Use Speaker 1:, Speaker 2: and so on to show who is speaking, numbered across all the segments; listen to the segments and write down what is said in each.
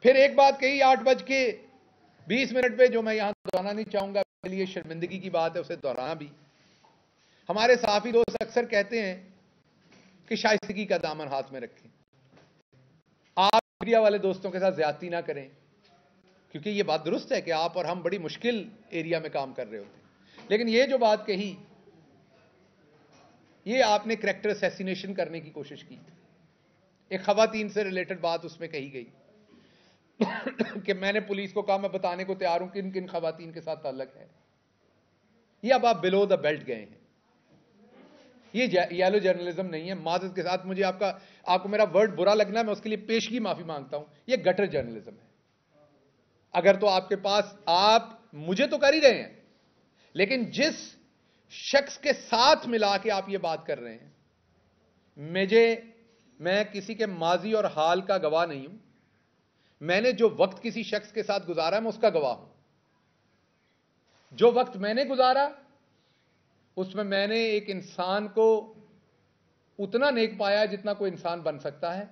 Speaker 1: फिर एक बात कही 8:20 पे, जो मैं यहां दोहराना नहीं चाहूंगा, मेरे लिए शर्मिंदगी की बात है, उसे दोहराना भी। हमारे साफी दोस्त अक्सर कहते हैं कि शाइस्तगी का दामन हाथ में रखें, आप मीडिया वाले दोस्तों के साथ ज्यादती ना करें, क्योंकि यह बात दुरुस्त है कि आप और हम बड़ी मुश्किल एरिया में काम कर रहे होते हैं। लेकिन यह जो बात कही, यह आपने कैरेक्टर असैसिनेशन करने की कोशिश की। एक खवातीन से रिलेटेड बात उसमें कही गई कि मैंने पुलिस को कहा मैं बताने को तैयार हूं किन किन खवातीन के साथ ताल्लुक है। ये अब आप बिलो द बेल्ट गए हैं, ये येलो जर्नलिज्म नहीं है। माजरत के साथ, मुझे आपको मेरा वर्ड बुरा लगना, मैं उसके लिए पेशगी माफी मांगता हूं। ये गटर जर्नलिज्म है। अगर तो आपके पास, आप मुझे तो कर ही रहे हैं, लेकिन जिस शख्स के साथ मिला के आप ये बात कर रहे हैं, मैं किसी के माजी और हाल का गवाह नहीं हूं। मैंने जो वक्त किसी शख्स के साथ गुजारा मैं उसका गवाह हूं। जो वक्त मैंने गुजारा उसमें मैंने एक इंसान को उतना नेक पाया जितना कोई इंसान बन सकता है,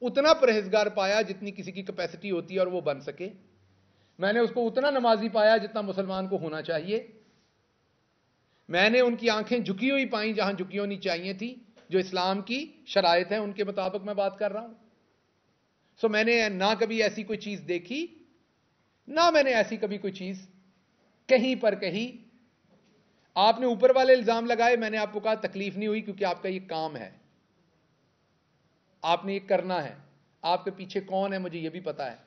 Speaker 1: उतना परहेजगार पाया जितनी किसी की कैपेसिटी होती है और वो बन सके। मैंने उसको उतना नमाजी पाया जितना मुसलमान को होना चाहिए। मैंने उनकी आंखें झुकी हुई पाई जहां झुकी होनी चाहिए थी, जो इस्लाम की शराइत है उनके मुताबिक मैं बात कर रहा हूं। सो मैंने ना कभी ऐसी कोई चीज देखी, ना मैंने ऐसी कभी कोई चीज कहीं पर कही। आपने ऊपर वाले इल्जाम लगाए, मैंने आपको कहा तकलीफ नहीं हुई, क्योंकि आपका ये काम है, आपने ये करना है। आपके पीछे कौन है मुझे ये भी पता है,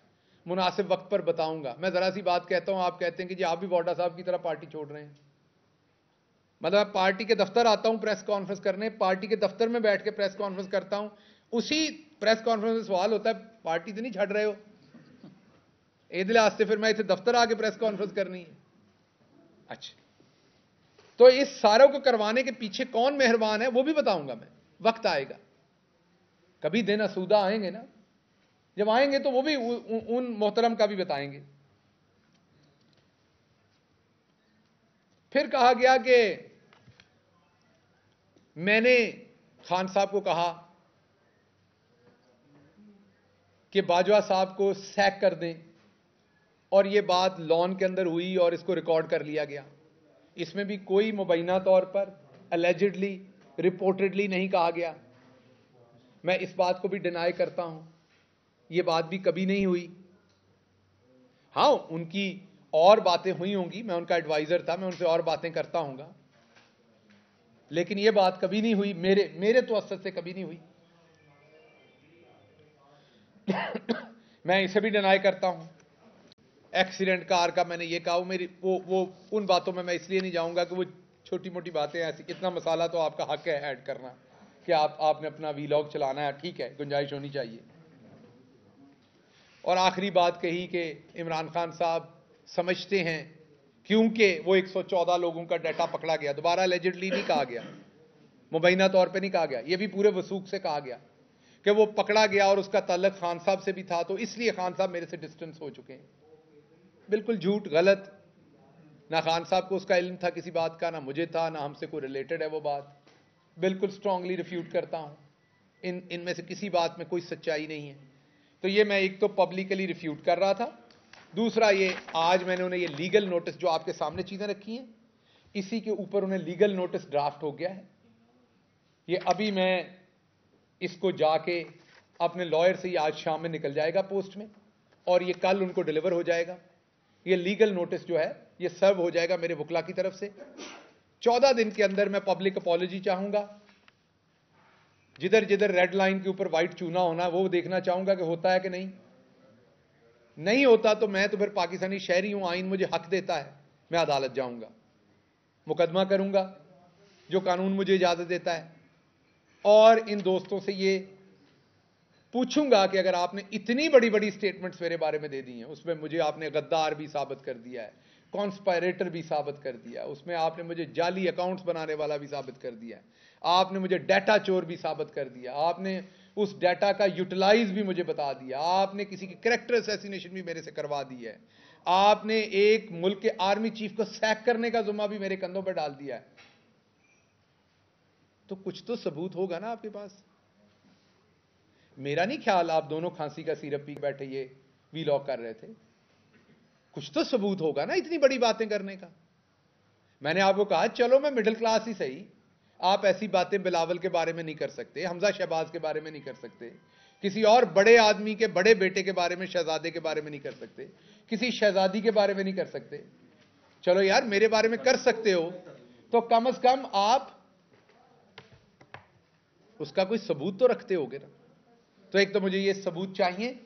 Speaker 1: मुनासिब वक्त पर बताऊंगा। मैं जरा सी बात कहता हूं, आप कहते हैं कि जी आप भी वाडा साहब की तरह पार्टी छोड़ रहे हैं। मतलब पार्टी के दफ्तर आता हूं प्रेस कॉन्फ्रेंस करने, पार्टी के दफ्तर में बैठ के प्रेस कॉन्फ्रेंस करता हूं, उसी प्रेस कॉन्फ्रेंस में सवाल होता है पार्टी तो नहीं छड़ रहे हो, ईद लिहाज से फिर मैं इसे दफ्तर आके प्रेस कॉन्फ्रेंस करनी है। अच्छा, तो इस सारों को करवाने के पीछे कौन मेहरबान है वो भी बताऊंगा मैं, वक्त आएगा। कभी दिन असूदा आएंगे ना, जब आएंगे तो वो भी उन मोहतरम का भी बताएंगे। फिर कहा गया कि मैंने खान साहब को कहा कि बाजवा साहब को सैक कर दें, और यह बात लॉन के अंदर हुई और इसको रिकॉर्ड कर लिया गया। इसमें भी कोई मुबैना तौर पर अलेजिडली, रिपोर्टेडली नहीं कहा गया। मैं इस बात को भी डिनाई करता हूं, यह बात भी कभी नहीं हुई। हां, उनकी और बातें हुई होंगी, मैं उनका एडवाइजर था, मैं उनसे और बातें करता हूंगा, लेकिन यह बात कभी नहीं हुई, मेरे तो असर से कभी नहीं हुई। मैं इसे भी डिनाई करता हूं। एक्सीडेंट कार का मैंने ये कहा, मेरी वो उन बातों में मैं इसलिए नहीं जाऊंगा कि वो छोटी मोटी बातें ऐसी, इतना मसाला तो आपका हक है ऐड करना कि आपने अपना वीलॉग चलाना है, ठीक है, गुंजाइश होनी चाहिए। और आखिरी बात कही कि इमरान खान साहब समझते हैं, क्योंकि वो 114 लोगों का डाटा पकड़ा गया, दोबारा एलिजिडली नहीं कहा गया, मुबैना तौर पे नहीं कहा गया, ये भी पूरे वसूख से कहा गया कि वो पकड़ा गया और उसका ताल्लुक खान साहब से भी था, तो इसलिए खान साहब मेरे से डिस्टेंस हो चुके हैं। बिल्कुल झूठ, गलत। ना खान साहब को उसका इल्म था किसी बात का, ना मुझे था, ना हमसे कोई रिलेटेड है वो बात। बिल्कुल स्ट्रांगली रिफ्यूट करता हूं, इनमें से किसी बात में कोई सच्चाई नहीं है। तो ये मैं एक तो पब्लिकली रिफ्यूट कर रहा था, दूसरा ये आज मैंने उन्हें ये लीगल नोटिस, जो आपके सामने चीजें रखी हैं, इसी के ऊपर उन्हें लीगल नोटिस ड्राफ्ट हो गया है। ये अभी मैं इसको जाके अपने लॉयर से ही आज शाम में निकल जाएगा पोस्ट में, और ये कल उनको डिलीवर हो जाएगा। ये लीगल नोटिस जो है ये सर्व हो जाएगा मेरे वकला की तरफ से। 14 दिन के अंदर मैं पब्लिक अपॉलॉजी चाहूंगा। जिधर जिधर रेड लाइन के ऊपर व्हाइट चूना होना वो देखना चाहूंगा कि होता है कि नहीं होता तो मैं तो फिर पाकिस्तानी शहरी हूं, आइन मुझे हक देता है, मैं अदालत जाऊंगा, मुकदमा करूंगा जो कानून मुझे इजाजत देता है, और इन दोस्तों से ये पूछूंगा कि अगर आपने इतनी बड़ी बड़ी स्टेटमेंट्स मेरे बारे में दे दी हैं, उसमें मुझे आपने गद्दार भी साबित कर दिया है, कॉन्स्पायरेटर भी साबित कर दिया है, उसमें आपने मुझे जाली अकाउंट्स बनाने वाला भी साबित कर दिया है, आपने मुझे डाटा चोर भी साबित कर दिया, आपने उस डाटा का यूटिलाइज भी मुझे बता दिया, आपने किसी की कैरेक्टर असैसिनेशन भी मेरे से करवा दी है, आपने एक मुल्क के आर्मी चीफ को सैक करने का जुम्मा भी मेरे कंधों पर डाल दिया है। तो कुछ तो सबूत होगा ना आपके पास। मेरा नहीं ख्याल आप दोनों खांसी का सिरप पी बैठे ये वीलॉग कर रहे थे। कुछ तो सबूत होगा ना इतनी बड़ी बातें करने का। मैंने आपको कहा चलो मैं मिडिल क्लास ही सही, आप ऐसी बातें बिलावल के बारे में नहीं कर सकते, हमजा शहबाज के बारे में नहीं कर सकते, किसी और बड़े आदमी के बड़े बेटे के बारे में, शहजादे के बारे में नहीं कर सकते, किसी शहजादी के बारे में नहीं कर सकते। चलो यार मेरे बारे में कर सकते हो तो कम से कम आप उसका कोई सबूत तो रखते होगे ना। तो एक तो मुझे ये सबूत चाहिए,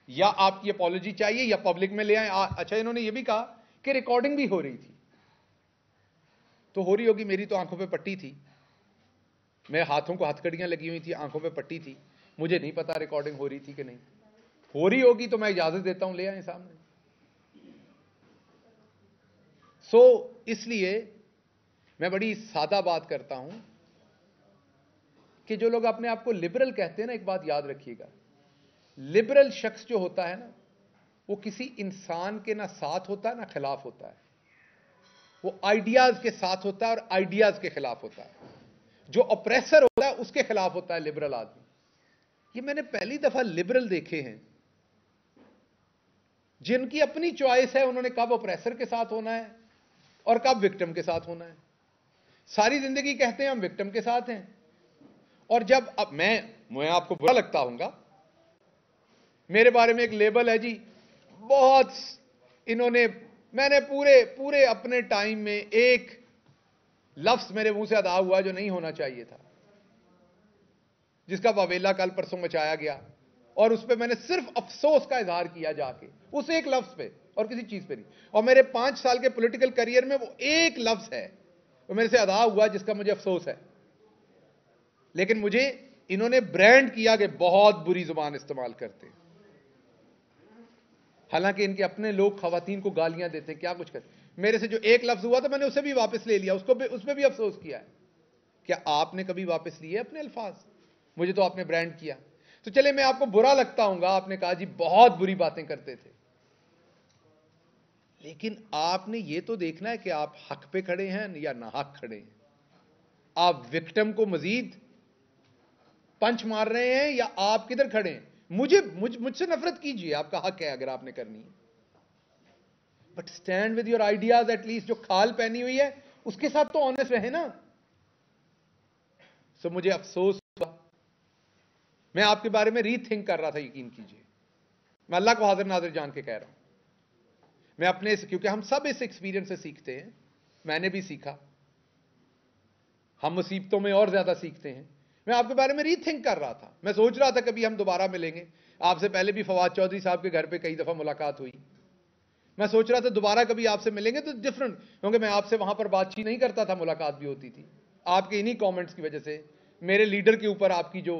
Speaker 1: या आपकी अपॉलॉजी चाहिए, या पब्लिक में ले आए। अच्छा इन्होंने ये भी कहा कि रिकॉर्डिंग भी हो रही थी, तो हो रही होगी, मेरी तो आंखों पे पट्टी थी, मेरे हाथों को हथकड़ियां लगी हुई थी, आंखों पे पट्टी थी, मुझे नहीं पता रिकॉर्डिंग हो रही थी कि नहीं। हो रही होगी तो मैं इजाजत देता हूं, ले आए सामने। इसलिए मैं बड़ी सादा बात करता हूं कि जो लोग अपने आप को लिबरल कहते हैं ना, एक बात याद रखिएगा, लिबरल शख्स जो होता है ना, वो किसी इंसान के ना साथ होता है ना खिलाफ होता है, वो आइडियाज के साथ होता है और आइडियाज के खिलाफ होता है। जो ऑप्रेसर होता है उसके खिलाफ होता है लिबरल आदमी। ये मैंने पहली दफा लिबरल देखे हैं जिनकी अपनी चॉइस है, उन्होंने कब ऑप्रेसर के साथ होना है और कब विक्टिम के साथ होना है। सारी जिंदगी कहते हैं हम विक्टिम के साथ हैं, और जब अब मैं आपको बुरा लगता हूंगा, मेरे बारे में एक लेबल है जी, बहुत इन्होंने, मैंने पूरे अपने टाइम में एक लफ्ज मेरे मुंह से अदा हुआ जो नहीं होना चाहिए था, जिसका वावेला कल परसों मचाया गया, और उस पर मैंने सिर्फ अफसोस का इजहार किया जाके, उस एक लफ्ज पे और किसी चीज पे नहीं। और मेरे 5 साल के पॉलिटिकल करियर में वो एक लफ्ज है वो मेरे से अदा हुआ जिसका मुझे अफसोस है। लेकिन मुझे इन्होंने ब्रांड किया कि बहुत बुरी जुबान इस्तेमाल करते, हालांकि इनके अपने लोग खवातीन को गालियां देते, क्या कुछ करते। मेरे से जो एक लफ्ज हुआ तो मैंने उसे भी वापस ले लिया, उस पर भी अफसोस किया है। क्या आपने कभी वापस लिए अपने अल्फाज? मुझे तो आपने ब्रांड किया। तो चले मैं आपको बुरा लगता हूंगा, आपने कहा जी बहुत बुरी बातें करते थे, लेकिन आपने ये तो देखना है कि आप हक पे खड़े हैं या ना हक खड़े हैं। आप विक्टिम को मजीद पंच मार रहे हैं या आप किधर खड़े हैं। मुझसे नफरत कीजिए, आपका हक है अगर आपने करनी है, but stand with your ideas. At least जो खाल पहनी हुई है उसके साथ तो ऑनेस्ट रहे ना। सो मुझे अफसोस हुआ, मैं आपके बारे में रीथिंक कर रहा था, यकीन कीजिए, मैं अल्लाह को हाजिर नाजिर जान के कह रहा हूं। मैं अपने, क्योंकि हम सब इस एक्सपीरियंस से सीखते हैं, मैंने भी सीखा, हम मुसीबतों में और ज्यादा सीखते हैं। मैं आपके बारे में रीथिंक कर रहा था, मैं सोच रहा था कभी हम दोबारा मिलेंगे। आपसे पहले भी फवाद चौधरी साहब के घर पे कई दफा मुलाकात हुई। मैं सोच रहा था दोबारा कभी आपसे मिलेंगे तो डिफरेंट, क्योंकि मैं आपसे वहां पर बातचीत नहीं करता था, मुलाकात भी होती थी। आपके इन्हीं कमेंट्स की वजह से, मेरे लीडर के ऊपर आपकी जो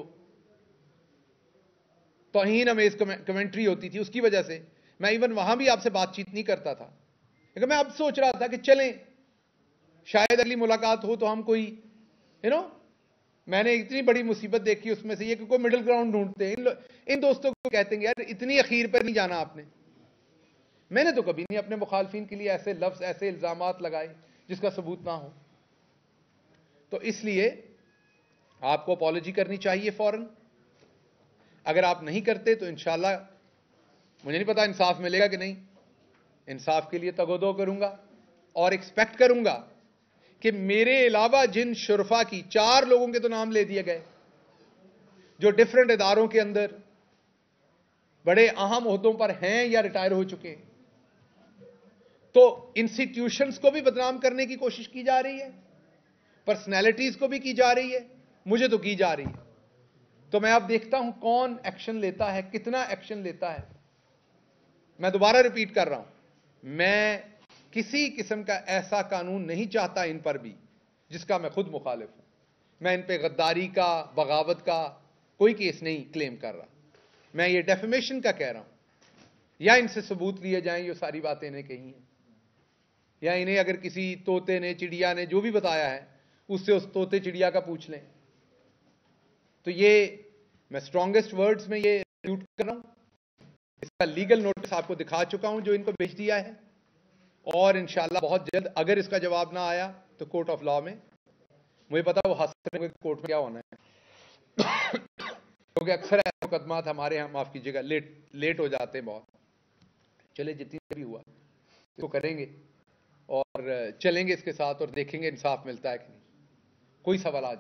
Speaker 1: तौहीन अमेज कमेंट्री होती थी, उसकी वजह से मैं इवन वहां भी आपसे बातचीत नहीं करता था। लेकिन मैं अब सोच रहा था कि चलें, शायद अगली मुलाकात हो तो हम कोई मैंने इतनी बड़ी मुसीबत देखी उसमें से ये कि कोई मिडिल ग्राउंड ढूंढते हैं। इन दोस्तों को कहते हैं यार इतनी अखीर पर नहीं जाना आपने। मैंने तो कभी नहीं अपने मुखालफिन के लिए ऐसे लफ्ज, ऐसे इल्जामात लगाए जिसका सबूत ना हो। तो इसलिए आपको अपॉलॉजी करनी चाहिए फौरन। अगर आप नहीं करते तो इंशाल्लाह, मुझे नहीं पता इंसाफ मिलेगा कि नहीं, इंसाफ के लिए तगोदो करूंगा और एक्सपेक्ट करूंगा कि मेरे अलावा जिन शुरफा की, 4 लोगों के तो नाम ले दिए गए जो डिफरेंट इदारों के अंदर बड़े अहम ओहदों पर हैं या रिटायर हो चुके हैं, तो इंस्टीट्यूशंस को भी बदनाम करने की कोशिश की जा रही है, पर्सनैलिटीज को भी की जा रही है, मुझे तो की जा रही है। तो मैं अब देखता हूं कौन एक्शन लेता है, कितना एक्शन लेता है। मैं दोबारा रिपीट कर रहा हूं, मैं किसी किस्म का ऐसा कानून नहीं चाहता इन पर भी जिसका मैं खुद मुखालिफ हूं। मैं इन पे गद्दारी का, बगावत का कोई केस नहीं क्लेम कर रहा, मैं ये डेफेमेशन का कह रहा हूं। या इनसे सबूत लिए जाएं ये सारी बातें इन्हें कही हैं, या इन्हें अगर किसी तोते ने, चिड़िया ने जो भी बताया है उससे उस तोते चिड़िया का पूछ लें। तो ये मैं स्ट्रॉन्गेस्ट वर्ड्स में ये रिप्यूट कर रहा हूं। इसका लीगल नोटिस आपको दिखा चुका हूं जो इनको भेज दिया है, और इंशाल्लाह बहुत जल्द अगर इसका जवाब ना आया तो कोर्ट ऑफ लॉ में, मुझे पता वो हासिल कोर्ट में क्या होना है। क्योंकि अक्सर ऐसे मुकदमात हमारे यहाँ, माफ कीजिएगा, लेट हो जाते हैं बहुत। चले, जितनी भी हुआ इसको करेंगे और चलेंगे इसके साथ और देखेंगे इंसाफ मिलता है कि नहीं। कोई सवाल आज